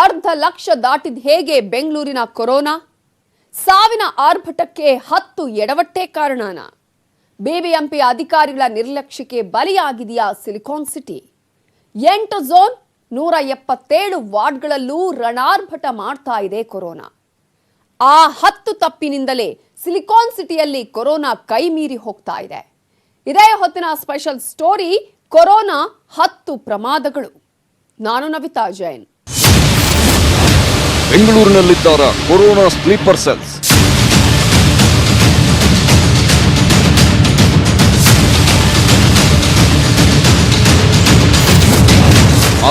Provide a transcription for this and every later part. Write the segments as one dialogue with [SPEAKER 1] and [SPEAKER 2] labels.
[SPEAKER 1] ಅರ್ಧ ಲಕ್ಷ ದಾಟಿದ ಹೇಗೆ ಬೆಂಗಳೂರಿನ ಕೊರೋನಾ? ಸಾವಿನ ಆರ್ಭಟಕ್ಕೆ 10 ಎಡವಟ್ಟೆ ಕಾರಣನ? ಬಿಬಿಎಂಪಿ ಅಧಿಕಾರಿಗಳ ನಿರ್ಲಕ್ಷ್ಯಕ್ಕೆ ಬಲಿಯಾಗಿದೆಯಾ ಸಿಲಿಕಾನ್ ಸಿಟಿ? 8 ಝೋನ್ 177 ವಾರ್ಡ್ಗಳಲ್ಲೂ ರಣಾರ್ಭಟ ಮಾಡ್ತಾ ಇದೆ ಕೊರೋನಾ. ಆ 10 ತಪ್ಪಿನಿಂದಲೇ ಸಿಲಿಕಾನ್ ಸಿಟಿಯಲ್ಲಿ ಕೊರೋನಾ ಕೈ ಮೀರಿ ಹೋಗ್ತಾ ಇದೆ. ಇದೇ ಹೊತ್ತಿನ ಸ್ಪೆಷಲ್ ಸ್ಟೋರಿ, ಕೊರೋನಾ 10 ಪ್ರಮಾದಗಳು. ನಾನು ನವಿತಾ ಜೈನ್.
[SPEAKER 2] ಬೆಂಗಳೂರಿನಲ್ಲಿದ್ದಾರ ಕೊರೋನಾ ಸ್ಲೀಪರ್ ಸೆಲ್ಸ್.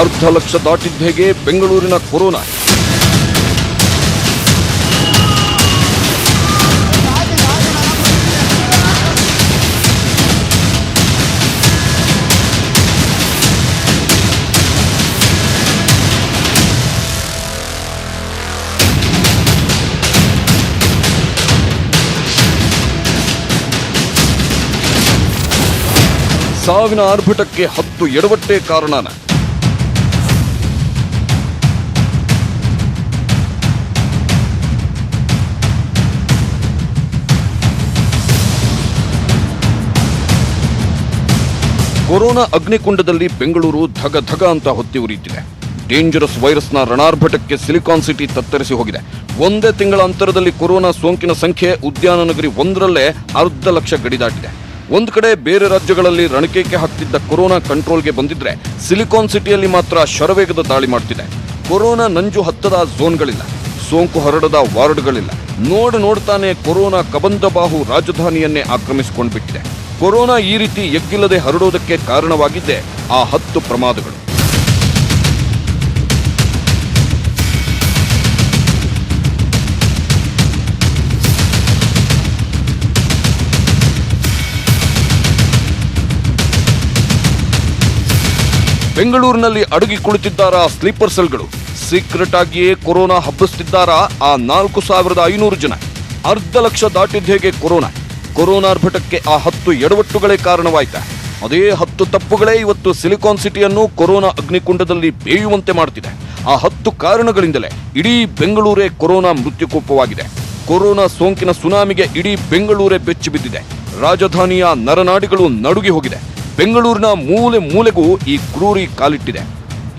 [SPEAKER 2] ಅರ್ಧ ಲಕ್ಷ ದಾಟಿದ್ದ ಹೇಗೆ ಬೆಂಗಳೂರಿನ ಕೊರೋನಾ? ಸಾವಿನ ಆರ್ಭಟಕ್ಕೆ 10 ಎಡವಟ್ಟೆ ಕಾರಣನ? ಕೊರೋನಾ ಅಗ್ನಿಕುಂಡದಲ್ಲಿ ಬೆಂಗಳೂರು ಧಗ ಧಗ ಅಂತ ಹೊತ್ತಿ ಉರಿಯುತ್ತಿದೆ. ಡೇಂಜರಸ್ ವೈರಸ್ನ ರಣಾರ್ಭಟಕ್ಕೆ ಸಿಲಿಕಾನ್ ಸಿಟಿ ತತ್ತರಿಸಿ ಹೋಗಿದೆ. ಒಂದೇ ತಿಂಗಳ ಅಂತರದಲ್ಲಿ ಕೊರೋನಾ ಸೋಂಕಿನ ಸಂಖ್ಯೆ ಉದ್ಯಾನ ನಗರಿ 1ರಲ್ಲೇ ಅರ್ಧ ಲಕ್ಷ ಗಡಿ ದಾಟಿದೆ. ಒಂದು ಕಡೆ ಬೇರೆ ರಾಜ್ಯಗಳಲ್ಲಿ ರಣಕೇಕೆ ಹಾಕ್ತಿದ್ದ ಕೊರೋನಾ ಕಂಟ್ರೋಲ್ಗೆ ಬಂದಿದ್ರೆ, ಸಿಲಿಕಾನ್ ಸಿಟಿಯಲ್ಲಿ ಮಾತ್ರ ಶರವೇಗದ ದಾಳಿ ಮಾಡ್ತಿದೆ. ಕೊರೋನಾ ನಂಜು ಹತ್ತದ ಝೋನ್ಗಳಿಲ್ಲ, ಸೋಂಕು ಹರಡದ ವಾರ್ಡ್ಗಳಿಲ್ಲ. ನೋಡ್ತಾನೆ ಕೊರೋನಾ ಕಬಂದಬಾಹು ರಾಜಧಾನಿಯನ್ನೇ ಆಕ್ರಮಿಸಿಕೊಂಡ್ಬಿಟ್ಟಿದೆ. ಕೊರೋನಾ ಈ ರೀತಿ ಎಗ್ಗಿಲ್ಲದೆ ಹರಡೋದಕ್ಕೆ ಕಾರಣವಾಗಿದ್ದೇ ಆ 10 ಪ್ರಮಾದಗಳು. ಬೆಂಗಳೂರಿನಲ್ಲಿ ಅಡಗಿ ಕುಳಿತಿದ್ದಾರಾ ಸ್ಲೀಪರ್ ಸೆಲ್ಗಳು? ಸೀಕ್ರೆಟ್ ಆಗಿಯೇ ಕೊರೋನಾ ಹಬ್ಬಿಸುತ್ತಿದ್ದಾರಾ ಆ 4500 ಜನ? ಅರ್ಧ ಲಕ್ಷ ದಾಟಿದ್ದ ಹೇಗೆ ಕೊರೋನಾ? ಕೊರೋನಾರ್ಭಟಕ್ಕೆ ಆ 10 ಎಡವಟ್ಟುಗಳೇ ಕಾರಣವಾಯ್ತಾ? ಅದೇ 10 ತಪ್ಪುಗಳೇ ಇವತ್ತು ಸಿಲಿಕಾನ್ ಸಿಟಿಯನ್ನು ಕೊರೋನಾ ಅಗ್ನಿಕುಂಡದಲ್ಲಿ ಬೇಯುವಂತೆ ಮಾಡ್ತಿದೆ. ಆ 10 ಕಾರಣಗಳಿಂದಲೇ ಇಡೀ ಬೆಂಗಳೂರೇ ಕೊರೋನಾ ಮೃತ್ಯುಕೋಪವಾಗಿದೆ. ಕೊರೋನಾ ಸೋಂಕಿನ ಸುನಾಮಿಗೆ ಇಡೀ ಬೆಂಗಳೂರೇ ಬೆಚ್ಚಿ ಬಿದ್ದಿದೆ. ರಾಜಧಾನಿಯ ನರನಾಡಿಗಳು ನಡುಗಿ ಹೋಗಿದೆ. ಬೆಂಗಳೂರಿನ ಮೂಲೆ ಮೂಲೆಗೂ ಈ ಕ್ರೂರಿ ಕಾಲಿಟ್ಟಿದೆ.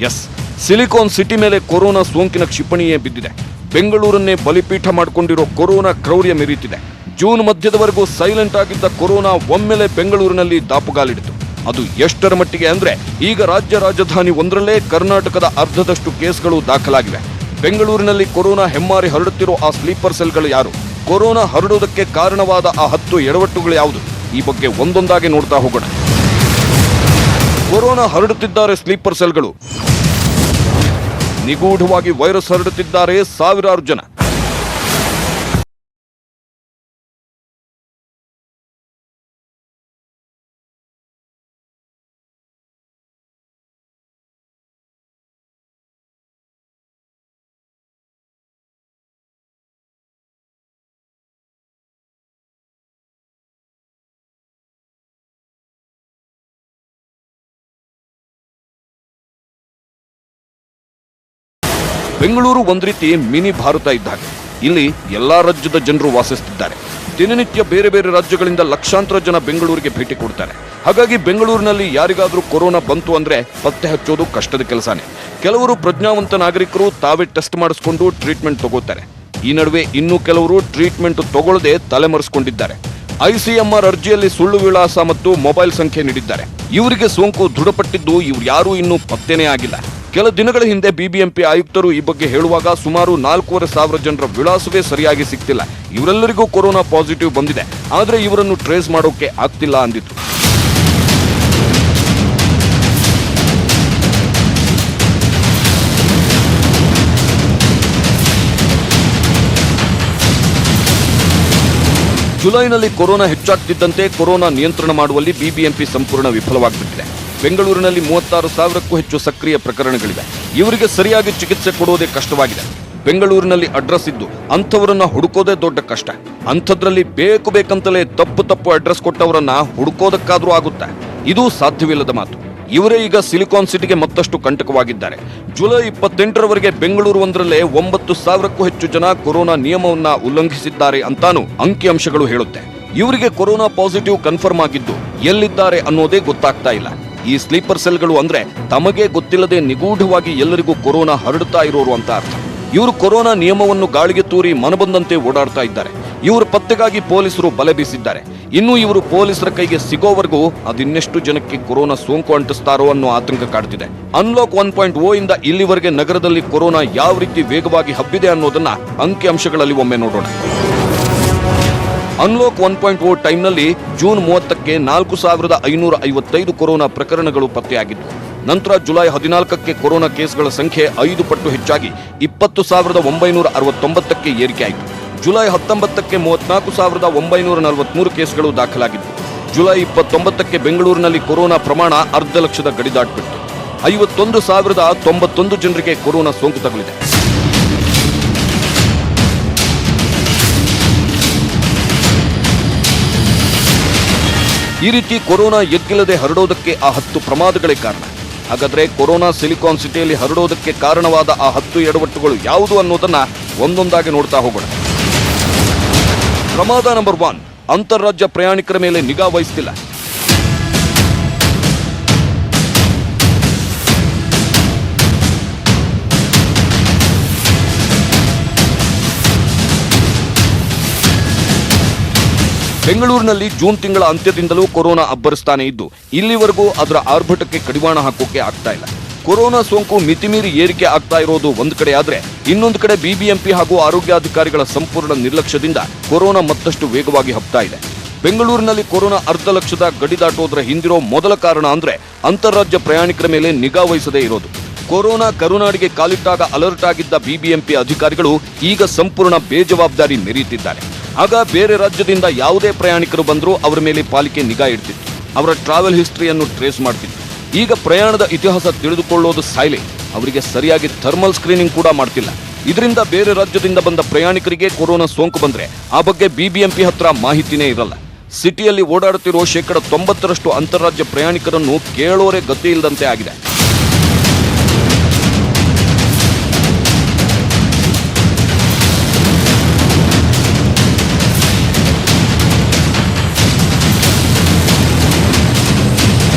[SPEAKER 2] ಎಸ್, ಸಿಲಿಕಾನ್ ಸಿಟಿ ಮೇಲೆ ಕೊರೋನಾ ಸೋಂಕಿನ ಕ್ಷಿಪಣಿಯೇ ಬಿದ್ದಿದೆ. ಬೆಂಗಳೂರನ್ನೇ ಬಲಿಪೀಠ ಮಾಡಿಕೊಂಡಿರೋ ಕೊರೋನಾ ಕ್ರೌರ್ಯ ಮೆರೀತಿದೆ. ಜೂನ್ ಮಧ್ಯದವರೆಗೂ ಸೈಲೆಂಟ್ ಆಗಿದ್ದ ಕೊರೋನಾ ಒಮ್ಮೆಲೆ ಬೆಂಗಳೂರಿನಲ್ಲಿ ದಾಪುಗಾಲಿಡಿತು. ಅದು ಎಷ್ಟರ ಮಟ್ಟಿಗೆ ಅಂದ್ರೆ, ಈಗ ರಾಜ್ಯ ರಾಜಧಾನಿ 1ರಲ್ಲೇ ಕರ್ನಾಟಕದ ಅರ್ಧದಷ್ಟು ಕೇಸ್ಗಳು ದಾಖಲಾಗಿವೆ. ಬೆಂಗಳೂರಿನಲ್ಲಿ ಕೊರೋನಾ ಹೆಮ್ಮಾರಿ ಹರಡುತ್ತಿರೋ ಆ ಸ್ಲೀಪರ್ ಸೆಲ್ಗಳು ಯಾರು? ಕೊರೋನಾ ಹರಡುವುದಕ್ಕೆ ಕಾರಣವಾದ ಆ 10 ಎಡವಟ್ಟುಗಳು ಯಾವುದು? ಈ ಬಗ್ಗೆ ಒಂದೊಂದಾಗಿ ನೋಡ್ತಾ ಹೋಗೋಣ. ಕೊರೋನಾ ಹರಡುತ್ತಿದ್ದಾರೆ ಸ್ಲೀಪರ್ ಸೆಲ್ಗಳು. ನಿಗೂಢವಾಗಿ ವೈರಸ್ ಹರಡುತ್ತಿದ್ದಾರೆ ಸಾವಿರಾರು ಜನ. ಬೆಂಗಳೂರು ಒಂದ್ ರೀತಿ ಮಿನಿ ಭಾರತ ಇದ್ದಾಗ. ಇಲ್ಲಿ ಎಲ್ಲಾ ರಾಜ್ಯದ ಜನರು ವಾಸಿಸುತ್ತಿದ್ದಾರೆ. ದಿನನಿತ್ಯ ಬೇರೆ ಬೇರೆ ರಾಜ್ಯಗಳಿಂದ ಲಕ್ಷಾಂತರ ಜನ ಬೆಂಗಳೂರಿಗೆ ಭೇಟಿ ಕೊಡ್ತಾರೆ. ಹಾಗಾಗಿ ಬೆಂಗಳೂರಿನಲ್ಲಿ ಯಾರಿಗಾದ್ರೂ ಕೊರೋನಾ ಬಂತು ಅಂದ್ರೆ ಪತ್ತೆ ಹಚ್ಚೋದು ಕಷ್ಟದ ಕೆಲಸನೇ. ಕೆಲವರು ಪ್ರಜ್ಞಾವಂತ ನಾಗರಿಕರು ತಾವೇ ಟೆಸ್ಟ್ ಮಾಡಿಸ್ಕೊಂಡು ಟ್ರೀಟ್ಮೆಂಟ್ ತಗೋತಾರೆ. ಈ ನಡುವೆ ಇನ್ನೂ ಕೆಲವರು ಟ್ರೀಟ್ಮೆಂಟ್ ತಗೊಳ್ಳದೆ ತಲೆಮರೆಸಿಕೊಂಡಿದ್ದಾರೆ. ಐಸಿಎಂಆರ್ ಅರ್ಜಿಯಲ್ಲಿ ಸುಳ್ಳು ವಿಳಾಸ ಮತ್ತು ಮೊಬೈಲ್ ಸಂಖ್ಯೆ ನೀಡಿದ್ದಾರೆ. ಇವರಿಗೆ ಸೋಂಕು ದೃಢಪಟ್ಟಿದ್ದು ಇವ್ರು ಯಾರೂ ಇನ್ನೂ ಪತ್ತೆನೇ ಆಗಿಲ್ಲ. ಕೆಲ ದಿನಗಳ ಹಿಂದೆ ಬಿಬಿಎಂಪಿ ಆಯುಕ್ತರು ಈ ಬಗ್ಗೆ ಹೇಳುವಾಗ ಸುಮಾರು 4500 ಜನರ ವಿಳಾಸವೇ ಸರಿಯಾಗಿ ಸಿಗ್ತಿಲ್ಲ. ಇವರೆಲ್ಲರಿಗೂ ಕೊರೋನಾ ಪಾಸಿಟಿವ್ ಬಂದಿದೆ, ಆದ್ರೆ ಇವರನ್ನು ಟ್ರೇಸ್ ಮಾಡೋಕೆ ಆಗ್ತಿಲ್ಲ ಅಂದಿದ್ರು. ಜುಲೈನಲ್ಲಿ ಕೊರೋನಾ ಹೆಚ್ಚಾಗ್ತಿದ್ದಂತೆ ಕೊರೋನಾ ನಿಯಂತ್ರಣ ಮಾಡುವಲ್ಲಿ ಬಿಬಿಎಂಪಿ ಸಂಪೂರ್ಣ ವಿಫಲವಾಗಿಬಿಟ್ಟಿದೆ. ಬೆಂಗಳೂರಿನಲ್ಲಿ 36,000ಕ್ಕೂ ಹೆಚ್ಚು ಸಕ್ರಿಯ ಪ್ರಕರಣಗಳಿವೆ. ಇವರಿಗೆ ಸರಿಯಾಗಿ ಚಿಕಿತ್ಸೆ ಕೊಡುವುದೇ ಕಷ್ಟವಾಗಿದೆ. ಬೆಂಗಳೂರಿನಲ್ಲಿ ಅಡ್ರೆಸ್ ಇದ್ದು ಅಂಥವರನ್ನ ಹುಡುಕೋದೇ ದೊಡ್ಡ ಕಷ್ಟ. ಅಂಥದ್ರಲ್ಲಿ ಬೇಕಂತಲೇ ತಪ್ಪು ಅಡ್ರೆಸ್ ಕೊಟ್ಟವರನ್ನ ಹುಡುಕೋದಕ್ಕಾದ್ರೂ ಆಗುತ್ತೆ? ಇದು ಸಾಧ್ಯವಿಲ್ಲದ ಮಾತು. ಇವರೇ ಈಗ ಸಿಲಿಕಾನ್ ಸಿಟಿಗೆ ಮತ್ತಷ್ಟು ಕಂಟಕವಾಗಿದ್ದಾರೆ. ಜುಲೈ 28ರವರೆಗೆ ಬೆಂಗಳೂರು ಒಂದರಲ್ಲೇ 9,000ಕ್ಕೂ ಹೆಚ್ಚು ಜನ ಕೊರೋನಾ ನಿಯಮವನ್ನ ಉಲ್ಲಂಘಿಸಿದ್ದಾರೆ ಅಂತಾನು ಅಂಕಿಅಂಶಗಳು ಹೇಳುತ್ತೆ. ಇವರಿಗೆ ಕೊರೋನಾ ಪಾಸಿಟಿವ್ ಕನ್ಫರ್ಮ್ ಆಗಿದ್ದು ಎಲ್ಲಿದ್ದಾರೆ ಅನ್ನೋದೇ ಗೊತ್ತಾಗ್ತಾ ಇಲ್ಲ. ಈ ಸ್ಲೀಪರ್ ಸೆಲ್ಗಳು ಅಂದ್ರೆ ತಮಗೆ ಗೊತ್ತಿಲ್ಲದೆ ನಿಗೂಢವಾಗಿ ಎಲ್ಲರಿಗೂ ಕೊರೋನಾ ಹರಡ್ತಾ ಇರೋರು ಅಂತ ಅರ್ಥ. ಇವರು ಕೊರೋನಾ ನಿಯಮವನ್ನು ಗಾಳಿಗೆ ತೂರಿ ಮನಬಂದಂತೆ ಓಡಾಡ್ತಾ ಇದ್ದಾರೆ. ಇವರ ಪತ್ತೆಗಾಗಿ ಪೊಲೀಸರು ಬಲೆ ಬೀಸಿದ್ದಾರೆ. ಇನ್ನು ಇವರು ಪೊಲೀಸರ ಕೈಗೆ ಸಿಗೋವರೆಗೂ ಅದಿನ್ನೆಷ್ಟು ಜನಕ್ಕೆ ಕೊರೋನಾ ಸೋಂಕು ಅಂಟಿಸ್ತಾರೋ ಅನ್ನೋ ಆತಂಕ ಕಾಡ್ತಿದೆ. ಅನ್ಲಾಕ್ 1.0 ಇಂದ ಇಲ್ಲಿವರೆಗೆ ನಗರದಲ್ಲಿ ಕೊರೋನಾ ಯಾವ ರೀತಿ ವೇಗವಾಗಿ ಹಬ್ಬಿದೆ ಅನ್ನೋದನ್ನ ಅಂಕಿಅಂಶಗಳಲ್ಲಿ ಒಮ್ಮೆ ನೋಡೋಣ. ಅನ್ಲಾಕ್ 1.0 ಟೈಮ್ನಲ್ಲಿ ಜೂನ್ 30ಕ್ಕೆ 4,555 ಕೊರೋನಾ ಪ್ರಕರಣಗಳು ಪತ್ತೆಯಾಗಿದ್ದು, ನಂತರ ಜುಲೈ 14ಕ್ಕೆ ಕೊರೋನಾ ಕೇಸ್ಗಳ ಸಂಖ್ಯೆ 5 ಪಟ್ಟು ಹೆಚ್ಚಾಗಿ 20,969ಕ್ಕೆ ಏರಿಕೆಯಾಯಿತು. ಜುಲೈ 19ಕ್ಕೆ 34,943 ಕೇಸ್ಗಳು ದಾಖಲಾಗಿದ್ದು, ಜುಲೈ 29ಕ್ಕೆ ಬೆಂಗಳೂರಿನಲ್ಲಿ ಕೊರೋನಾ ಪ್ರಮಾಣ 1,00,000 ಗಡಿ ದಾಟಿಬಿಟ್ಟು 51,091 ಜನರಿಗೆ ಕೊರೋನಾ ಸೋಂಕು ತಗುಲಿದೆ. ಈ ರೀತಿ ಕೊರೋನಾ ಎಗ್ಗಿಲ್ಲದೆ ಹರಡೋದಕ್ಕೆ ಆ 10 ಪ್ರಮಾದಗಳೇ ಕಾರಣ. ಹಾಗಾದ್ರೆ ಕೊರೋನಾ ಸಿಲಿಕಾನ್ ಸಿಟಿಯಲ್ಲಿ ಹರಡೋದಕ್ಕೆ ಕಾರಣವಾದ ಆ 10 ಎಡವಟ್ಟುಗಳು ಯಾವುದು ಅನ್ನೋದನ್ನ ಒಂದೊಂದಾಗಿ ನೋಡ್ತಾ ಹೋಗೋಣ. ಪ್ರಮಾದ ನಂಬರ್ 1, ಅಂತಾರಾಜ್ಯ ಪ್ರಯಾಣಿಕರ ಮೇಲೆ ನಿಗಾ ವಹಿಸ್ತಿಲ್ಲ. ಬೆಂಗಳೂರಿನಲ್ಲಿ ಜೂನ್ ತಿಂಗಳ ಅಂತ್ಯದಿಂದಲೂ ಕೊರೋನಾ ಅಬ್ಬರಿಸ್ತಾನೆ ಇದ್ದು, ಇಲ್ಲಿವರೆಗೂ ಅದರ ಆರ್ಭಟಕ್ಕೆ ಕಡಿವಾಣ ಹಾಕೋಕೆ ಆಗ್ತಾ ಇಲ್ಲ. ಕೊರೋನಾ ಸೋಂಕು ಮಿತಿಮೀರಿ ಏರಿಕೆ ಆಗ್ತಾ ಇರೋದು ಒಂದು ಕಡೆ ಆದ್ರೆ, ಇನ್ನೊಂದು ಕಡೆ ಬಿಬಿಎಂಪಿ ಹಾಗೂ ಆರೋಗ್ಯಾಧಿಕಾರಿಗಳ ಸಂಪೂರ್ಣ ನಿರ್ಲಕ್ಷ್ಯದಿಂದ ಕೊರೋನಾ ಮತ್ತಷ್ಟು ವೇಗವಾಗಿ ಹಬ್ತಾ ಇದೆ. ಬೆಂಗಳೂರಿನಲ್ಲಿ ಕೊರೋನಾ 1,00,000 ಗಡಿ ದಾಟೋದ್ರ ಹಿಂದಿರೋ ಮೊದಲ ಕಾರಣ ಅಂದ್ರೆ ಅಂತಾರಾಜ್ಯ ಪ್ರಯಾಣಿಕರ ಮೇಲೆ ನಿಗಾ ವಹಿಸದೇ ಇರೋದು. ಕೊರೋನಾ ಕರುನಾಡಿಗೆ ಕಾಲಿಟ್ಟಾಗ ಅಲರ್ಟ್ ಆಗಿದ್ದ ಬಿಬಿಎಂಪಿ ಅಧಿಕಾರಿಗಳು ಈಗ ಸಂಪೂರ್ಣ ಬೇಜವಾಬ್ದಾರಿ ಮೆರೆಯುತ್ತಿದ್ದಾರೆ. ಆಗ ಬೇರೆ ರಾಜ್ಯದಿಂದ ಯಾವುದೇ ಪ್ರಯಾಣಿಕರು ಬಂದರೂ ಅವರ ಮೇಲೆ ಪಾಲಿಕೆ ನಿಗಾ ಇಡ್ತಿತ್ತು, ಅವರ ಟ್ರಾವೆಲ್ ಹಿಸ್ಟ್ರಿಯನ್ನು ಟ್ರೇಸ್ ಮಾಡ್ತಿತ್ತು. ಈಗ ಪ್ರಯಾಣದ ಇತಿಹಾಸ ತಿಳಿದುಕೊಳ್ಳೋದು ಸಾಯ್ಲೆ, ಅವರಿಗೆ ಸರಿಯಾಗಿ ಥರ್ಮಲ್ ಸ್ಕ್ರೀನಿಂಗ್ ಕೂಡ ಮಾಡ್ತಿಲ್ಲ. ಇದರಿಂದ ಬೇರೆ ರಾಜ್ಯದಿಂದ ಬಂದ ಪ್ರಯಾಣಿಕರಿಗೆ ಕೊರೋನಾ ಸೋಂಕು ಬಂದ್ರೆ ಆ ಬಗ್ಗೆ ಬಿಬಿಎಂಪಿ ಹತ್ರ ಮಾಹಿತಿನೇ ಇರಲ್ಲ. ಸಿಟಿಯಲ್ಲಿ ಓಡಾಡುತ್ತಿರೋ 90% ಅಂತಾರಾಜ್ಯ ಪ್ರಯಾಣಿಕರನ್ನು ಕೇಳೋರೆ ಗತಿ ಇಲ್ಲದಂತೆ ಆಗಿದೆ.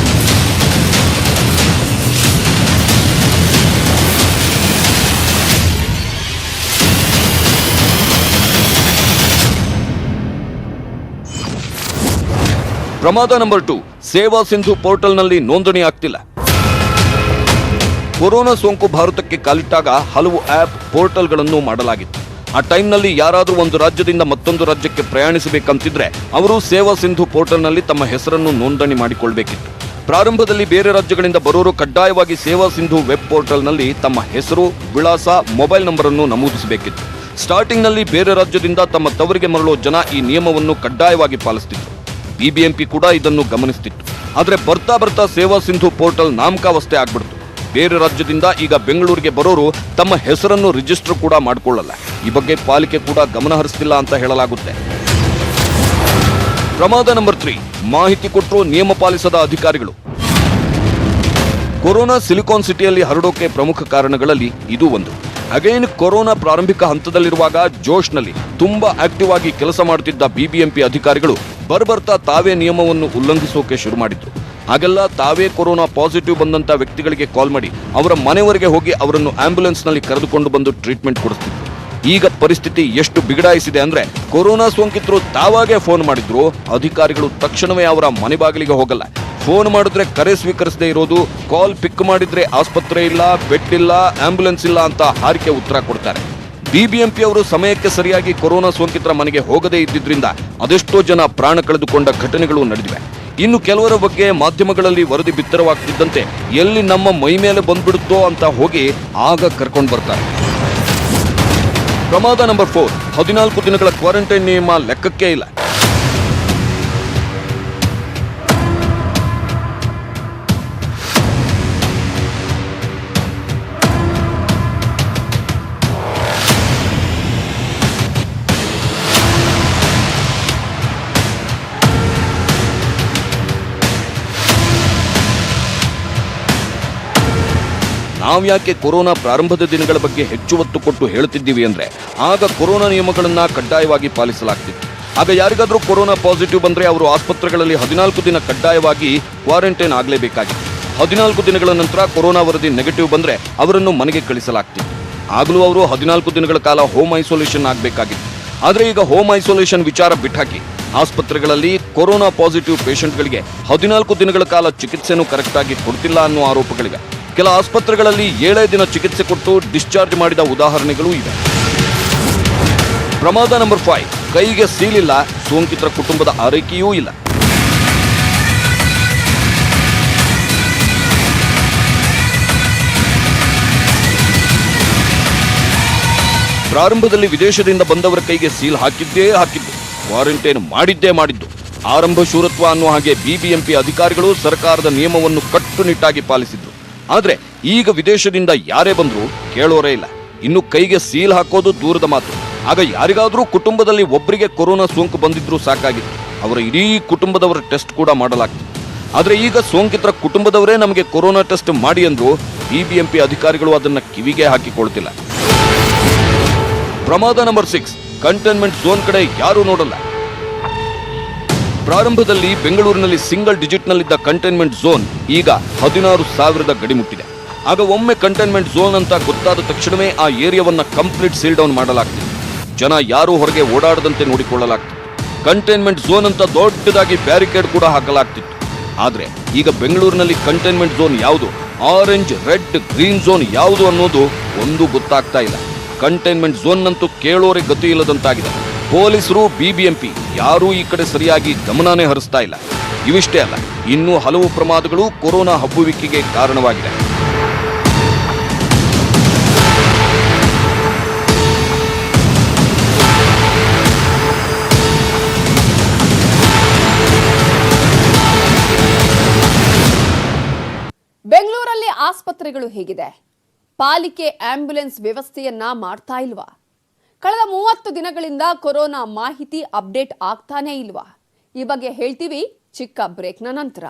[SPEAKER 2] ಪ್ರಮಾದ ನಂಬರ್ 2, ಸೇವಾ ಸಿಂಧು ಪೋರ್ಟಲ್ನಲ್ಲಿ ನೋಂದಣಿ ಆಗ್ತಿಲ್ಲ. ಕೊರೋನಾ ಸೋಂಕು ಭಾರತಕ್ಕೆ ಕಾಲಿಟ್ಟಾಗ ಹಲವು ಆಪ್ ಪೋರ್ಟಲ್ಗಳನ್ನು ಮಾಡಲಾಗಿತ್ತು. ಆ ಟೈಮ್ನಲ್ಲಿ ಯಾರಾದರೂ ಒಂದು ರಾಜ್ಯದಿಂದ ಮತ್ತೊಂದು ರಾಜ್ಯಕ್ಕೆ ಪ್ರಯಾಣಿಸಬೇಕಂತಿದ್ರೆ ಅವರು ಸೇವಾ ಸಿಂಧು ಪೋರ್ಟಲ್ನಲ್ಲಿ ತಮ್ಮ ಹೆಸರನ್ನು ನೋಂದಣಿ ಮಾಡಿಕೊಳ್ಬೇಕಿತ್ತು. ಪ್ರಾರಂಭದಲ್ಲಿ ಬೇರೆ ರಾಜ್ಯಗಳಿಂದ ಬರೋರು ಕಡ್ಡಾಯವಾಗಿ ಸೇವಾ ಸಿಂಧು ವೆಬ್ ಪೋರ್ಟಲ್ನಲ್ಲಿ ತಮ್ಮ ಹೆಸರು, ವಿಳಾಸ, ಮೊಬೈಲ್ ನಂಬರ್ ಅನ್ನು ನಮೂದಿಸಬೇಕಿತ್ತು. ಸ್ಟಾರ್ಟಿಂಗ್ನಲ್ಲಿ ಬೇರೆ ರಾಜ್ಯದಿಂದ ತಮ್ಮ ತವರಿಗೆ ಮರಳೋ ಜನ ಈ ನಿಯಮವನ್ನು ಕಡ್ಡಾಯವಾಗಿ ಪಾಲಿಸುತ್ತಿದ್ದರು. ಬಿಬಿಎಂಪಿ ಕೂಡ ಇದನ್ನು ಗಮನಿಸುತ್ತಿತ್ತು. ಆದರೆ ಬರ್ತಾ ಬರ್ತಾ ಸೇವಾ ಸಿಂಧು ಪೋರ್ಟಲ್ ನಾಮಕಾವಸ್ಥೆ ಆಗ್ಬಿಡ್ತು. ಬೇರೆ ರಾಜ್ಯದಿಂದ ಈಗ ಬೆಂಗಳೂರಿಗೆ ಬರೋರು ತಮ್ಮ ಹೆಸರನ್ನು ರಿಜಿಸ್ಟರ್ ಕೂಡ ಮಾಡಿಕೊಳ್ಳಲ್ಲ. ಈ ಬಗ್ಗೆ ಪಾಲಿಕೆ ಕೂಡ ಗಮನ ಹರಿಸ್ತಿಲ್ಲ ಅಂತ ಹೇಳಲಾಗುತ್ತೆ. ಪ್ರಮಾದ ನಂಬರ್ 3, ಮಾಹಿತಿ ಕೊಟ್ಟರೂ ನಿಯಮ ಪಾಲಿಸದ ಅಧಿಕಾರಿಗಳು. ಕೊರೋನಾ ಸಿಲಿಕಾನ್ ಸಿಟಿಯಲ್ಲಿ ಹರಡೋಕೆ ಪ್ರಮುಖ ಕಾರಣಗಳಲ್ಲಿ ಇದು ಒಂದು. ಅಗೈನ್ ಕೊರೋನಾ ಪ್ರಾರಂಭಿಕ ಹಂತದಲ್ಲಿರುವಾಗ ಜೋಶ್ನಲ್ಲಿ ತುಂಬಾ ಆಕ್ಟಿವ್ ಆಗಿ ಕೆಲಸ ಮಾಡುತ್ತಿದ್ದ ಬಿಬಿಎಂಪಿ ಅಧಿಕಾರಿಗಳು ಬರ್ಬರ್ತಾ ತಾವೇ ನಿಯಮವನ್ನು ಉಲ್ಲಂಘಿಸೋಕೆ ಶುರು ಮಾಡಿದ್ರು. ಹಾಗೆಲ್ಲ ತಾವೇ ಕೊರೋನಾ ಪಾಸಿಟಿವ್ ಬಂದಂತ ವ್ಯಕ್ತಿಗಳಿಗೆ ಕಾಲ್ ಮಾಡಿ ಅವರ ಮನೆಯವರೆಗೆ ಹೋಗಿ ಅವರನ್ನು ಆಂಬ್ಯುಲೆನ್ಸ್ನಲ್ಲಿ ಕರೆದುಕೊಂಡು ಬಂದು ಟ್ರೀಟ್ಮೆಂಟ್ ಕೊಡಿಸ್ತಿದ್ರು. ಈಗ ಪರಿಸ್ಥಿತಿ ಎಷ್ಟು ಬಿಗಡಾಯಿಸಿದೆ ಅಂದ್ರೆ, ಕೊರೋನಾ ಸೋಂಕಿತರು ತಾವಾಗೇ ಫೋನ್ ಮಾಡಿದ್ರು, ಅಧಿಕಾರಿಗಳು ತಕ್ಷಣವೇ ಅವರ ಮನೆ ಬಾಗಿಲಿಗೆ ಹೋಗಲ್ಲ. ಫೋನ್ ಮಾಡಿದ್ರೆ ಕರೆ ಸ್ವೀಕರಿಸದೇ ಇರೋದು, ಕಾಲ್ ಪಿಕ್ ಮಾಡಿದ್ರೆ ಆಸ್ಪತ್ರೆ ಇಲ್ಲ, ಬೆಡ್ ಇಲ್ಲ, ಆಂಬ್ಯುಲೆನ್ಸ್ ಇಲ್ಲ ಅಂತ ಹಾರಿಕೆ ಉತ್ತರ ಕೊಡ್ತಾರೆ. ಬಿಬಿಎಂಪಿ ಅವರು ಸಮಯಕ್ಕೆ ಸರಿಯಾಗಿ ಕೊರೋನಾ ಸೋಂಕಿತರ ಮನೆಗೆ ಹೋಗದೇ ಇದ್ದಿದ್ರಿಂದ ಅದೆಷ್ಟೋ ಜನ ಪ್ರಾಣ ಕಳೆದುಕೊಂಡ ಘಟನೆಗಳು ನಡೆದಿವೆ. ಇನ್ನು ಕೆಲವರ ಬಗ್ಗೆ ಮಾಧ್ಯಮಗಳಲ್ಲಿ ವರದಿ ಬಿತ್ತರವಾಗ್ತಿದ್ದಂತೆ ಎಲ್ಲಿ ನಮ್ಮ ಮೈ ಮೇಲೆ ಬಂದ್ಬಿಡುತ್ತೋ ಅಂತ ಹೋಗಿ ಆಗ ಕರ್ಕೊಂಡು ಬರ್ತಾರೆ. ಪ್ರಮಾದ ನಂಬರ್ 4, 14 ದಿನಗಳ ಕ್ವಾರಂಟೈನ್ ನಿಯಮ ಲೆಕ್ಕಕ್ಕೆ ಇಲ್ಲ. ನಾವ್ಯಾಕೆ ಕೊರೋನಾ ಪ್ರಾರಂಭದ ದಿನಗಳ ಬಗ್ಗೆ ಹೆಚ್ಚು ಒತ್ತು ಕೊಟ್ಟು ಹೇಳುತ್ತಿದ್ದೀವಿ ಅಂದ್ರೆ, ಆಗ ಕೊರೋನಾ ನಿಯಮಗಳನ್ನ ಕಡ್ಡಾಯವಾಗಿ ಪಾಲಿಸಲಾಗ್ತಿತ್ತು. ಆಗ ಯಾರಿಗಾದ್ರೂ ಕೊರೋನಾ ಪಾಸಿಟಿವ್ ಬಂದ್ರೆ ಅವರು ಆಸ್ಪತ್ರೆಗಳಲ್ಲಿ 14 ದಿನ ಕಡ್ಡಾಯವಾಗಿ ಕ್ವಾರಂಟೈನ್ ಆಗಲೇಬೇಕಾಗಿತ್ತು. 14 ದಿನಗಳ ನಂತರ ಕೊರೋನಾ ವರದಿ ನೆಗೆಟಿವ್ ಬಂದ್ರೆ ಅವರನ್ನು ಮನೆಗೆ ಕಳಿಸಲಾಗ್ತಿತ್ತು. ಆಗಲೂ ಅವರು 14 ದಿನಗಳ ಕಾಲ ಹೋಮ್ ಐಸೋಲೇಷನ್ ಆಗಬೇಕಾಗಿತ್ತು. ಆದ್ರೆ ಈಗ ಹೋಮ್ ಐಸೋಲೇಷನ್ ವಿಚಾರ ಬಿಟ್ಟಾಕಿ ಆಸ್ಪತ್ರೆಗಳಲ್ಲಿ ಕೊರೋನಾ ಪಾಸಿಟಿವ್ ಪೇಷಂಟ್ಗಳಿಗೆ 14 ದಿನಗಳ ಕಾಲ ಚಿಕಿತ್ಸೆನೂ ಕರೆಕ್ಟ್ ಆಗಿ ಕೊಡ್ತಿಲ್ಲ ಅನ್ನೋ ಆರೋಪಗಳಿವೆ. ಕೆಲ ಆಸ್ಪತ್ರೆಗಳಲ್ಲಿ 7 ದಿನ ಚಿಕಿತ್ಸೆ ಕೊಟ್ಟು ಡಿಸ್ಚಾರ್ಜ್ ಮಾಡಿದ ಉದಾಹರಣೆಗಳೂ ಇವೆ. ಪ್ರಮಾದ ನಂಬರ್ 5, ಕೈಗೆ ಸೀಲಿಲ್ಲ, ಸೋಂಕಿತರ ಕುಟುಂಬದ ಆರೈಕೆಯೂ ಇಲ್ಲ. ಪ್ರಾರಂಭದಲ್ಲಿ ವಿದೇಶದಿಂದ ಬಂದವರ ಕೈಗೆ ಸೀಲ್ ಹಾಕಿದ್ದು, ಕ್ವಾರಂಟೈನ್ ಮಾಡಿದ್ದು. ಆರಂಭ ಶೂರತ್ವ ಅನ್ನೋ ಹಾಗೆ ಬಿಬಿಎಂಪಿ ಅಧಿಕಾರಿಗಳು ಸರ್ಕಾರದ ನಿಯಮವನ್ನು ಕಟ್ಟುನಿಟ್ಟಾಗಿ ಪಾಲಿಸಿದ್ರು. ಆದ್ರೆ ಈಗ ವಿದೇಶದಿಂದ ಯಾರೇ ಬಂದ್ರು ಕೇಳೋರೇ ಇಲ್ಲ. ಇನ್ನು ಕೈಗೆ ಸೀಲ್ ಹಾಕೋದು ದೂರದ ಮಾತು. ಆಗ ಯಾರಿಗಾದ್ರೂ ಕುಟುಂಬದಲ್ಲಿ ಒಬ್ಬರಿಗೆ ಕೊರೋನಾ ಸೋಂಕು ಬಂದಿದ್ರು ಸಾಕಾಗಿತ್ತು, ಅವರ ಇಡೀ ಕುಟುಂಬದವರ ಟೆಸ್ಟ್ ಕೂಡ ಮಾಡಲಾಗ್ತಿತ್ತು. ಆದ್ರೆ ಈಗ ಸೋಂಕಿತರ ಕುಟುಂಬದವರೇ ನಮಗೆ ಕೊರೋನಾ ಟೆಸ್ಟ್ ಮಾಡಿ ಅಂದ್ರು ಬಿಬಿಎಂಪಿ ಅಧಿಕಾರಿಗಳು ಅದನ್ನ ಕಿವಿಗೆ ಹಾಕಿಕೊಳ್ತಿಲ್ಲ. ಪ್ರಮಾದ ನಂಬರ್ 6, ಕಂಟೈನ್ಮೆಂಟ್ ಝೋನ್ ಕಡೆ ಯಾರೂ ನೋಡಲ್ಲ. ಪ್ರಾರಂಭದಲ್ಲಿ ಬೆಂಗಳೂರಿನಲ್ಲಿ ಸಿಂಗಲ್ ಡಿಜಿಟ್ನಲ್ಲಿದ್ದ ಕಂಟೈನ್ಮೆಂಟ್ ಝೋನ್ ಈಗ 16,000 ಗಡಿ ಮುಟ್ಟಿದೆ. ಆಗ ಒಮ್ಮೆ ಕಂಟೈನ್ಮೆಂಟ್ ಝೋನ್ ಅಂತ ಗೊತ್ತಾದ ತಕ್ಷಣವೇ ಆ ಏರಿಯಾವನ್ನ ಕಂಪ್ಲೀಟ್ ಸೀಲ್ ಡೌನ್ ಮಾಡಲಾಗ್ತಿತ್ತು. ಜನ ಯಾರೂ ಹೊರಗೆ ಓಡಾಡದಂತೆ ನೋಡಿಕೊಳ್ಳಲಾಗ್ತಿತ್ತು. ಕಂಟೈನ್ಮೆಂಟ್ ಝೋನ್ ಅಂತ ದೊಡ್ಡದಾಗಿ ಬ್ಯಾರಿಕೇಡ್ ಕೂಡ ಹಾಕಲಾಗ್ತಿತ್ತು. ಆದ್ರೆ ಈಗ ಬೆಂಗಳೂರಿನಲ್ಲಿ ಕಂಟೈನ್ಮೆಂಟ್ ಝೋನ್ ಯಾವುದು, ಆರೆಂಜ್, ರೆಡ್, ಗ್ರೀನ್ ಝೋನ್ ಯಾವುದು ಅನ್ನೋದು ಒಂದು ಗೊತ್ತಾಗ್ತಾ ಇಲ್ಲ. ಕಂಟೈನ್ಮೆಂಟ್ ಝೋನ್ ಅಂತೂ ಕೇಳೋರೆ ಗತಿ ಇಲ್ಲದಂತಾಗಿದೆ. ಪೊಲೀಸರು, ಬಿಬಿಎಂಪಿ ಯಾರೂ ಈ ಕಡೆ ಸರಿಯಾಗಿ ಗಮನನೇ ಹರಿಸ್ತಾ ಇಲ್ಲ. ಇವಿಷ್ಟೇ ಅಲ್ಲ, ಇನ್ನೂ ಹಲವು ಪ್ರಮಾದಗಳು ಕೊರೋನಾ ಹಬ್ಬುವಿಕೆಗೆ ಕಾರಣವಾಗಿದೆ.
[SPEAKER 1] ಬೆಂಗಳೂರಲ್ಲಿ ಆಸ್ಪತ್ರೆಗಳು ಹೇಗಿದೆ? ಪಾಲಿಕೆ ಆಂಬ್ಯುಲೆನ್ಸ್ ವ್ಯವಸ್ಥೆಯನ್ನ ಮಾಡ್ತಾ ಇಲ್ವಾ? ಕಳೆದ 30 ದಿನಗಳಿಂದ ಕೊರೋನಾ ಮಾಹಿತಿ ಅಪ್ಡೇಟ್ ಆಗ್ತಾನೇ ಇಲ್ವಾ? ಈ ಬಗ್ಗೆ ಹೇಳ್ತೀವಿ ಚಿಕ್ಕ ಬ್ರೇಕ್ನ ನಂತರ.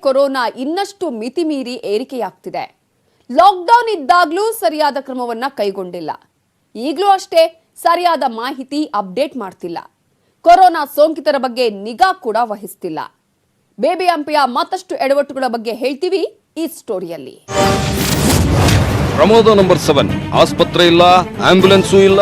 [SPEAKER 1] ಕೊರೋನಾ ಇನ್ನಷ್ಟು ಮಿತಿ ಮೀರಿ ಏರಿಕೆಯಾಗ್ತಿದೆ. ಲಾಕ್ಡೌನ್ ಇದ್ದಾಗ್ಲೂ ಸರಿಯಾದ ಕ್ರಮವನ್ನ ಕೈಗೊಂಡಿಲ್ಲ. ಈಗಲೂ ಅಷ್ಟೇ ಸರಿಯಾದ ಮಾಹಿತಿ ಅಪ್ಡೇಟ್ ಮಾಡ್ತಿಲ್ಲ. ಕೊರೋನಾ ಸೋಂಕಿತರ ಬಗ್ಗೆ ನಿಗಾ ಕೂಡ ವಹಿಸ್ತಿಲ್ಲ. ಬಿಬಿಎಂಪಿಯ ಮತ್ತಷ್ಟು ಎಡವಟ್ಟುಗಳ ಬಗ್ಗೆ ಹೇಳ್ತೀವಿ ಈ ಸ್ಟೋರಿಯಲ್ಲಿ.
[SPEAKER 2] ಪ್ರಮೋದ ನಂಬರ್ 7, ಆಸ್ಪತ್ರೆ ಇಲ್ಲ, ಆಂಬ್ಯುಲೆನ್ಸೂ ಇಲ್ಲ,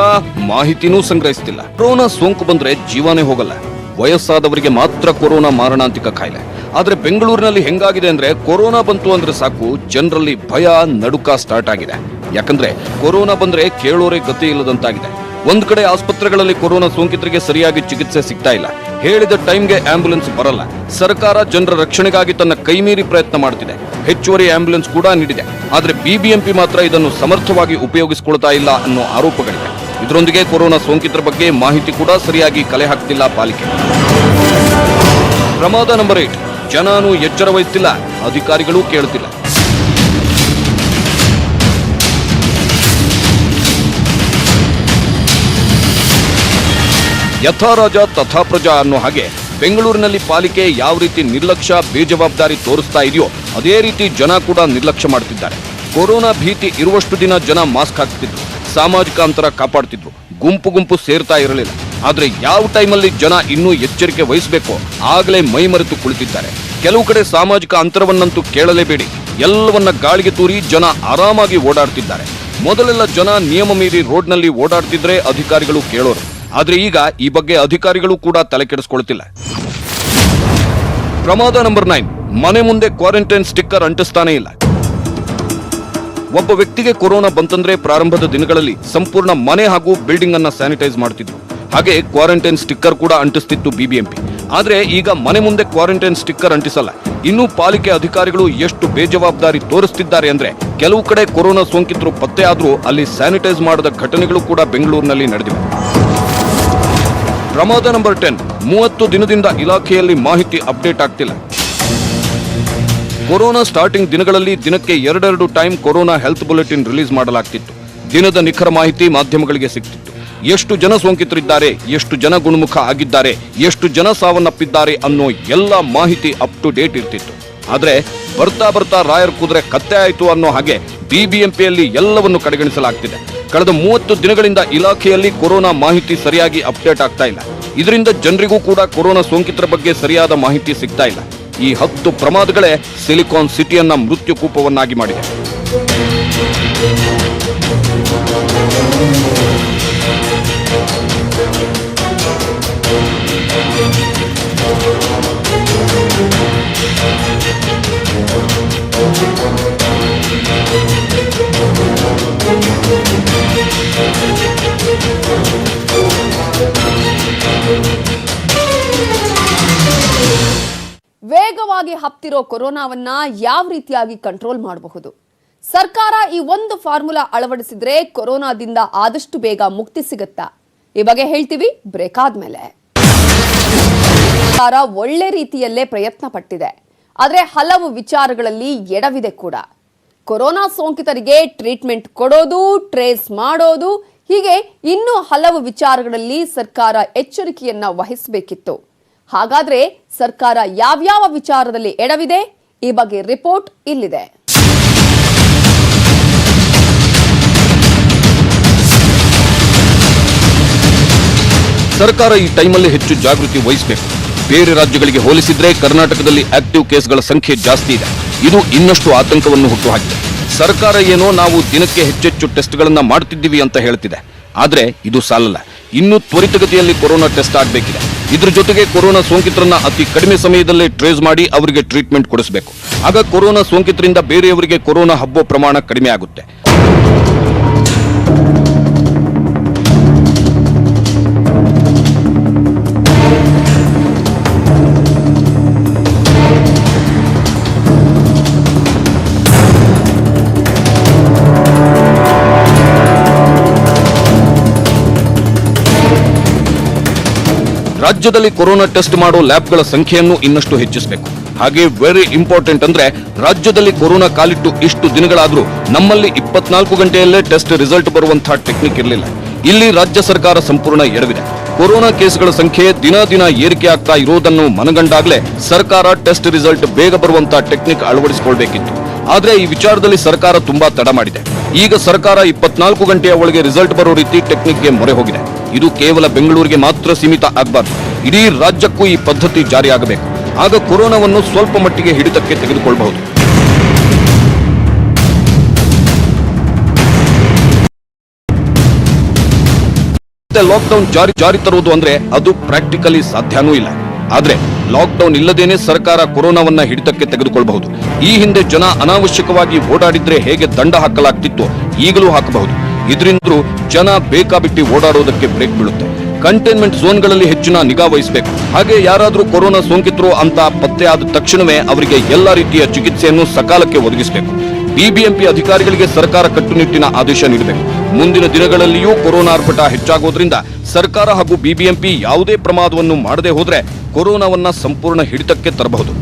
[SPEAKER 2] ಮಾಹಿತಿನೂ ಸಂಗ್ರಹಿಸ್ತಿಲ್ಲ. ಕೊರೋನಾ ಸೋಂಕು ಬಂದ್ರೆ ಜೀವನೇ ಹೋಗಲ್ಲ. ವಯಸ್ಸಾದವರಿಗೆ ಮಾತ್ರ ಕೊರೋನಾ ಮಾರಣಾಂತಿಕ ಕಾಯಿಲೆ. ಆದ್ರೆ ಬೆಂಗಳೂರಿನಲ್ಲಿ ಹೆಂಗಾಗಿದೆ ಅಂದ್ರೆ, ಕೊರೋನಾ ಬಂತು ಅಂದ್ರೆ ಸಾಕು ಜನರಲ್ಲಿ ಭಯ, ನಡುಕ ಸ್ಟಾರ್ಟ್ ಆಗಿದೆ. ಯಾಕಂದ್ರೆ ಕೊರೋನಾ ಬಂದ್ರೆ ಕೇಳೋರೆ ಗತಿ ಇಲ್ಲದಂತಾಗಿದೆ. ಒಂದ್ ಕಡೆ ಆಸ್ಪತ್ರೆಗಳಲ್ಲಿ ಕೊರೋನಾ ಸೋಂಕಿತರಿಗೆ ಸರಿಯಾಗಿ ಚಿಕಿತ್ಸೆ ಸಿಗ್ತಾ ಇಲ್ಲ. ಹೇಳಿದ ಟೈಮ್ಗೆ ಆಂಬ್ಯುಲೆನ್ಸ್ ಬರಲ್ಲ. ಸರ್ಕಾರ ಜನರ ರಕ್ಷಣೆಗಾಗಿ ತನ್ನ ಕೈಮೀರಿ ಪ್ರಯತ್ನ ಮಾಡ್ತಿದೆ. ಹೆಚ್ಚುವರಿ ಆಂಬ್ಯುಲೆನ್ಸ್ ಕೂಡ ನೀಡಿದೆ. ಆದ್ರೆ ಬಿಬಿಎಂಪಿ ಮಾತ್ರ ಇದನ್ನು ಸಮರ್ಥವಾಗಿ ಉಪಯೋಗಿಸಿಕೊಳ್ತಾ ಇಲ್ಲ ಅನ್ನೋ ಆರೋಪಗಳಿವೆ. ಇದರೊಂದಿಗೆ ಕೊರೋನಾ ಸೋಂಕಿತರ ಬಗ್ಗೆ ಮಾಹಿತಿ ಕೂಡ ಸರಿಯಾಗಿ ಕಲೆ ಹಾಕ್ತಿಲ್ಲ ಪಾಲಿಕೆ. ಪ್ರಮಾದ ನಂಬರ್ 8, ಜನನೂ ಎಚ್ಚರ ವಹಿಸ್ತಿಲ್ಲ, ಅಧಿಕಾರಿಗಳೂ ಕೇಳ್ತಿಲ್ಲ. ಯಥಾ ರಾಜ ತಥಾ ಪ್ರಜಾ ಅನ್ನೋ ಹಾಗೆ ಬೆಂಗಳೂರಿನಲ್ಲಿ ಪಾಲಿಕೆ ಯಾವ ರೀತಿ ನಿರ್ಲಕ್ಷ್ಯ, ಬೇಜವಾಬ್ದಾರಿ ತೋರಿಸ್ತಾ ಇದೆಯೋ ಅದೇ ರೀತಿ ಜನ ಕೂಡ ನಿರ್ಲಕ್ಷ್ಯ ಮಾಡ್ತಿದ್ದಾರೆ. ಕೊರೋನಾ ಭೀತಿ ಇರುವಷ್ಟು ದಿನ ಜನ ಮಾಸ್ಕ್ ಹಾಕ್ತಿದ್ರು, ಸಾಮಾಜಿಕ ಅಂತರ ಕಾಪಾಡ್ತಿದ್ರು, ಗುಂಪು ಸೇರ್ತಾ ಇರಲಿಲ್ಲ. ಆದ್ರೆ ಯಾವ ಟೈಮಲ್ಲಿ ಜನ ಇನ್ನೂ ಎಚ್ಚರಿಕೆ ವಹಿಸಬೇಕೋ ಆಗಲೇ ಮೈ ಮರೆತು ಕುಳಿತಿದ್ದಾರೆ. ಕೆಲವು ಕಡೆ ಸಾಮಾಜಿಕ ಅಂತರವನ್ನಂತೂ ಕೇಳಲೇಬೇಡಿ, ಎಲ್ಲವನ್ನ ಗಾಳಿಗೆ ತೂರಿ ಜನ ಆರಾಮಾಗಿ ಓಡಾಡ್ತಿದ್ದಾರೆ. ಮೊದಲೆಲ್ಲ ಜನ ನಿಯಮ ಮೀರಿ ರೋಡ್ನಲ್ಲಿ ಓಡಾಡ್ತಿದ್ರೆ ಅಧಿಕಾರಿಗಳು ಕೇಳೋರು. ಆದ್ರೆ ಈಗ ಈ ಬಗ್ಗೆ ಅಧಿಕಾರಿಗಳು ಕೂಡ ತಲೆ ಕೆಡಿಸ್ಕೊಳ್ತಿಲ್ಲ. ಪ್ರಮಾದ ನಂಬರ್ 9, ಮನೆ ಮುಂದೆ ಕ್ವಾರಂಟೈನ್ ಸ್ಟಿಕ್ಕರ್ ಅಂಟಿಸ್ತಾನೇ ಇಲ್ಲ. ಒಬ್ಬ ವ್ಯಕ್ತಿಗೆ ಕೊರೋನಾ ಬಂತಂದ್ರೆ ಪ್ರಾರಂಭದ ದಿನಗಳಲ್ಲಿ ಸಂಪೂರ್ಣ ಮನೆ ಹಾಗೂ ಬಿಲ್ಡಿಂಗ್ ಅನ್ನ ಸ್ಯಾನಿಟೈಸ್ ಮಾಡ್ತಿದ್ರು. ಹಾಗೆ ಕ್ವಾರಂಟೈನ್ ಸ್ಟಿಕ್ಕರ್ ಕೂಡ ಅಂಟಿಸ್ತಿತ್ತು ಬಿಬಿಎಂಪಿ. ಆದ್ರೆ ಈಗ ಮನೆ ಮುಂದೆ ಕ್ವಾರಂಟೈನ್ ಸ್ಟಿಕ್ಕರ್ ಅಂಟಿಸಲ್ಲ. ಇನ್ನು ಪಾಲಿಕೆ ಅಧಿಕಾರಿಗಳು ಎಷ್ಟು ಬೇಜವಾಬ್ದಾರಿ ತೋರಿಸ್ತಿದ್ದಾರೆ ಅಂದ್ರೆ, ಕೆಲವು ಕಡೆ ಕೊರೋನಾ ಸೋಂಕಿತರು ಪತ್ತೆ ಆದ್ರೂ ಅಲ್ಲಿ ಸ್ಯಾನಿಟೈಸ್ ಮಾಡದ ಘಟನೆಗಳು ಕೂಡ ಬೆಂಗಳೂರಿನಲ್ಲಿ ನಡೆದಿವೆ. ಪ್ರಮಾದ ನಂಬರ್ 10, 30 ದಿನದಿಂದ ಇಲಾಖೆಯಲ್ಲಿ ಮಾಹಿತಿ ಅಪ್ಡೇಟ್ ಆಗ್ತಿಲ್ಲ. ಕೊರೋನಾ ಸ್ಟಾರ್ಟಿಂಗ್ ದಿನಗಳಲ್ಲಿ ದಿನಕ್ಕೆ 2 time corona health bulletin release ಮಾಡಲಾಗ್ತಿತ್ತು. ದಿನದ ನಿಖರ ಮಾಹಿತಿ ಮಾಧ್ಯಮಗಳಿಗೆ ಸಿಗ್ತಿತ್ತು. ಎಷ್ಟು ಜನ ಸೋಂಕಿತರಿದ್ದಾರೆ, ಎಷ್ಟು ಜನ ಗುಣಮುಖ ಆಗಿದ್ದಾರೆ, ಎಷ್ಟು ಜನ ಸಾವನ್ನಪ್ಪಿದ್ದಾರೆ ಅನ್ನೋ ಎಲ್ಲ ಮಾಹಿತಿ ಅಪ್ ಟು ಡೇಟ್ ಇರ್ತಿತ್ತು. ಆದ್ರೆ ಬರ್ತಾ ಬರ್ತಾ ರಾಯರ್ ಕುದುರೆ ಕತ್ತೆ ಆಯಿತು ಅನ್ನೋ ಹಾಗೆ ಬಿಬಿಎಂಪಿಯಲ್ಲಿ ಎಲ್ಲವನ್ನು ಕಡೆಗಣಿಸಲಾಗ್ತಿದೆ. ಕಳೆದ 30 ದಿನಗಳಿಂದ ಇಲಾಖೆಯಲ್ಲಿ ಕೊರೋನಾ ಮಾಹಿತಿ ಸರಿಯಾಗಿ ಅಪ್ಡೇಟ್ ಆಗ್ತಾ ಇಲ್ಲ. ಇದರಿಂದ ಜನರಿಗೂ ಕೂಡ ಕೊರೋನಾ ಸೋಂಕಿತರ ಬಗ್ಗೆ ಸರಿಯಾದ ಮಾಹಿತಿ ಸಿಗ್ತಾ ಇಲ್ಲ. ಈ 10 ಪ್ರಮಾದಗಳೇ ಸಿಲಿಕಾನ್ ಸಿಟಿಯನ್ನ ಮೃತ್ಯುಕೂಪವನ್ನಾಗಿ ಮಾಡಿದೆ.
[SPEAKER 1] ವೇಗವಾಗಿ ಹಬ್ತಿರೋ ಕೊರೋನಾವನ್ನ ಯಾವ ರೀತಿಯಾಗಿ ಕಂಟ್ರೋಲ್ ಮಾಡಬಹುದು? ಸರ್ಕಾರ ಈ ಒಂದು ಫಾರ್ಮುಲಾ ಅಳವಡಿಸಿದ್ರೆ ಕೊರೋನಾದಿಂದ ಆದಷ್ಟು ಬೇಗ ಮುಕ್ತಿ ಸಿಗುತ್ತಾ? ಈ ಬಗ್ಗೆ ಹೇಳ್ತೀವಿ ಬ್ರೇಕ್ ಆದ್ಮೇಲೆ. ಸರ್ಕಾರ ಒಳ್ಳೆ ರೀತಿಯಲ್ಲೇ ಪ್ರಯತ್ನ ಪಟ್ಟಿದೆ, ಆದ್ರೆ ಹಲವು ವಿಚಾರಗಳಲ್ಲಿ ಎಡವಿದೆ ಕೂಡ. ಕೊರೋನಾ ಸೋಂಕಿತರಿಗೆ ಟ್ರೀಟ್ಮೆಂಟ್ ಕೊಡೋದು, ಟ್ರೇಸ್ ಮಾಡೋದು, ಹೀಗೆ ಇನ್ನೂ ಹಲವು ವಿಚಾರಗಳಲ್ಲಿ ಸರ್ಕಾರ ಎಚ್ಚರಿಕೆಯನ್ನ ವಹಿಸಬೇಕಿತ್ತು. ಹಾಗಾದ್ರೆ ಸರ್ಕಾರ ಯಾವ್ಯಾವ ವಿಚಾರದಲ್ಲಿ ಎಡವಿದೆ? ಈ ಬಗ್ಗೆ ರಿಪೋರ್ಟ್ ಇಲ್ಲಿದೆ.
[SPEAKER 2] ಸರ್ಕಾರ ಈ ಟೈಮಲ್ಲಿ ಹೆಚ್ಚು ಜಾಗೃತಿ ವಹಿಸಬೇಕು. ಬೇರೆ ರಾಜ್ಯಗಳಿಗೆ ಹೋಲಿಸಿದ್ರೆ ಕರ್ನಾಟಕದಲ್ಲಿ ಆಕ್ಟಿವ್ ಕೇಸ್ಗಳ ಸಂಖ್ಯೆ ಜಾಸ್ತಿ ಇದೆ. ಇದು ಇನ್ನಷ್ಟು ಆತಂಕವನ್ನು ಹುಟ್ಟುಹಾಕಿದೆ. ಸರ್ಕಾರ ಏನೋ ನಾವು ದಿನಕ್ಕೆ ಹೆಚ್ಚೆಚ್ಚು ಟೆಸ್ಟ್ಗಳನ್ನ ಮಾಡ್ತಿದ್ದೀವಿ ಅಂತ ಹೇಳ್ತಿದೆ, ಆದ್ರೆ ಇದು ಸಾಲಲ್ಲ. ಇನ್ನೂ ತ್ವರಿತಗತಿಯಲ್ಲಿ ಕೊರೋನಾ ಟೆಸ್ಟ್ ಆಗಬೇಕಿದೆ. ಇದ್ರ ಜೊತೆಗೆ ಕೊರೋನಾ ಸೋಂಕಿತರನ್ನ ಅತಿ ಕಡಿಮೆ ಸಮಯದಲ್ಲೇ ಟ್ರೇಸ್ ಮಾಡಿ ಅವರಿಗೆ ಟ್ರೀಟ್ಮೆಂಟ್ ಕೊಡಿಸಬೇಕು. ಆಗ ಕೊರೋನಾ ಸೋಂಕಿತರಿಂದ ಬೇರೆಯವರಿಗೆ ಕೊರೋನಾ ಹಬ್ಬೋ ಪ್ರಮಾಣ ಕಡಿಮೆ ಆಗುತ್ತೆ. ರಾಜ್ಯದಲ್ಲಿ ಕೊರೋನಾ ಟೆಸ್ಟ್ ಮಾಡೋ ಲ್ಯಾಬ್ಗಳ ಸಂಖ್ಯೆಯನ್ನು ಇನ್ನಷ್ಟು ಹೆಚ್ಚಿಸಬೇಕು. ಹಾಗೆ ವೆರಿ ಇಂಪಾರ್ಟೆಂಟ್ ಅಂದ್ರೆ ರಾಜ್ಯದಲ್ಲಿ ಕೊರೋನಾ ಕಾಲಿಟ್ಟು ಇಷ್ಟು ದಿನಗಳಾದ್ರೂ ನಮ್ಮಲ್ಲಿ 24 ಗಂಟೆಯಲ್ಲೇ ಟೆಸ್ಟ್ ರಿಸಲ್ಟ್ ಬರುವಂತಹ ಟೆಕ್ನಿಕ್ ಇರಲಿಲ್ಲ. ಇಲ್ಲಿ ರಾಜ್ಯ ಸರ್ಕಾರ ಸಂಪೂರ್ಣ ಎಡವಿದೆ. ಕೊರೋನಾ ಕೇಸ್ಗಳ ಸಂಖ್ಯೆ ದಿನ ದಿನ ಏರಿಕೆ ಆಗ್ತಾ ಇರೋದನ್ನು ಮನಗಂಡಾಗ್ಲೇ ಸರ್ಕಾರ ಟೆಸ್ಟ್ ರಿಸಲ್ಟ್ ಬೇಗ ಬರುವಂತಹ ಟೆಕ್ನಿಕ್ ಅಳವಡಿಸಿಕೊಳ್ಬೇಕಿತ್ತು. ಆದ್ರೆ ಈ ವಿಚಾರದಲ್ಲಿ ಸರ್ಕಾರ ತುಂಬಾ ತಡ ಮಾಡಿದೆ. ಈಗ ಸರ್ಕಾರ 24 ಗಂಟೆಯ ಒಳಗೆ ರಿಸಲ್ಟ್ ಬರೋ ರೀತಿ ಟೆಕ್ನಿಕ್ಗೆ ಮೊರೆ ಹೋಗಿದೆ. ಇದು ಕೇವಲ ಬೆಂಗಳೂರಿಗೆ ಮಾತ್ರ ಸೀಮಿತ ಆಗಬಾರ್ದು, ಇಡೀ ರಾಜ್ಯಕ್ಕೂ ಈ ಪದ್ಧತಿ ಜಾರಿಯಾಗಬೇಕು. ಆಗ ಕೊರೋನಾವನ್ನು ಸ್ವಲ್ಪ ಮಟ್ಟಿಗೆ ಹಿಡಿತಕ್ಕೆ ತೆಗೆದುಕೊಳ್ಳಬಹುದು. ಲಾಕ್ಡೌನ್ ಜಾರಿ ತರುವುದು ಅಂದ್ರೆ ಅದು ಪ್ರಾಕ್ಟಿಕಲಿ ಸಾಧ್ಯನೂ ಇಲ್ಲ. ಆದ್ರೆ ಲಾಕ್ಡೌನ್ ಇಲ್ಲದೇನೆ ಸರ್ಕಾರ ಕೊರೋನಾವನ್ನ ಹಿಡಿತಕ್ಕೆ ತೆಗೆದುಕೊಳ್ಳಬಹುದು. ಈ ಹಿಂದೆ ಜನ ಅನಾವಶ್ಯಕವಾಗಿ ಓಡಾಡಿದ್ರೆ ಹೇಗೆ ದಂಡ ಹಾಕಲಾಗ್ತಿತ್ತು, ಈಗಲೂ ಹಾಕಬಹುದು. ಇದರಿಂದ ಜನ ಬೇಕಾಬಿಟ್ಟಿ ಓಡಾಡೋದಕ್ಕೆ ಬ್ರೇಕ್ ಬೀಳುತ್ತೆ. ಕಂಟೈನ್ಮೆಂಟ್ ಝೋನ್ಗಳಲ್ಲಿ ಹೆಚ್ಚಿನ ನಿಗಾ ವಹಿಸಬೇಕು. ಹಾಗೆ ಯಾರಾದ್ರೂ ಕೊರೋನಾ ಸೋಂಕಿತರು ಅಂತ ಪತ್ತೆ ಆದ ತಕ್ಷಣವೇ ಅವರಿಗೆ ಎಲ್ಲಾ ರೀತಿಯ ಚಿಕಿತ್ಸೆಯನ್ನು ಸಕಾಲಕ್ಕೆ ಒದಗಿಸಬೇಕು. ಬಿಬಿಎಂಪಿ ಅಧಿಕಾರಿಗಳಿಗೆ ಸರ್ಕಾರ ಕಟ್ಟುನಿಟ್ಟಿನ ಆದೇಶ ನೀಡಬೇಕು. ಮುಂದಿನ ದಿನಗಳಲ್ಲಿಯೂ ಕೊರೋನಾ ಆರ್ಭಟ ಹೆಚ್ಚಾಗೋದ್ರಿಂದ ಸರ್ಕಾರ ಹಾಗೂ ಬಿಬಿಎಂಪಿ ಯಾವುದೇ ಪ್ರಮಾದವನ್ನು ಮಾಡದೆ ಹೋದ್ರೆ ಕೊರೋನಾವನ್ನ ಸಂಪೂರ್ಣ ಹಿಡಿತಕ್ಕೆ ತರಬಹುದು.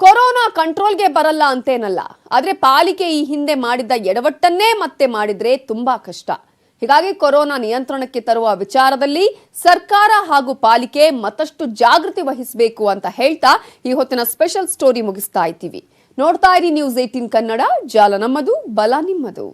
[SPEAKER 1] ಕೊರೋನಾ ಕಂಟ್ರೋಲ್ಗೆ ಬರಲ್ಲ ಅಂತೇನಲ್ಲ, ಆದ್ರೆ ಪಾಲಿಕೆ ಈ ಹಿಂದೆ ಮಾಡಿದ್ದ ಎಡವಟ್ಟನ್ನೇ ಮತ್ತೆ ಮಾಡಿದ್ರೆ ತುಂಬಾ ಕಷ್ಟ. ಹೀಗಾಗಿ ಕೊರೋನಾ ನಿಯಂತ್ರಣಕ್ಕೆ ತರುವ ವಿಚಾರದಲ್ಲಿ ಸರ್ಕಾರ ಹಾಗೂ ಪಾಲಿಕೆ ಮತ್ತಷ್ಟು ಜಾಗೃತಿ ವಹಿಸಬೇಕು ಅಂತ ಹೇಳ್ತಾ ಈ ಹೊತ್ತಿನ ಸ್ಪೆಷಲ್ ಸ್ಟೋರಿ ಮುಗಿಸ್ತಾ ಇದ್ದೀವಿ. ನೋಡ್ತಾ ಇರಿ ನ್ಯೂಸ್ 18 ಕನ್ನಡ. ಜಾಲ ನಮ್ಮದು, ಬಲ ನಿಮ್ಮದು.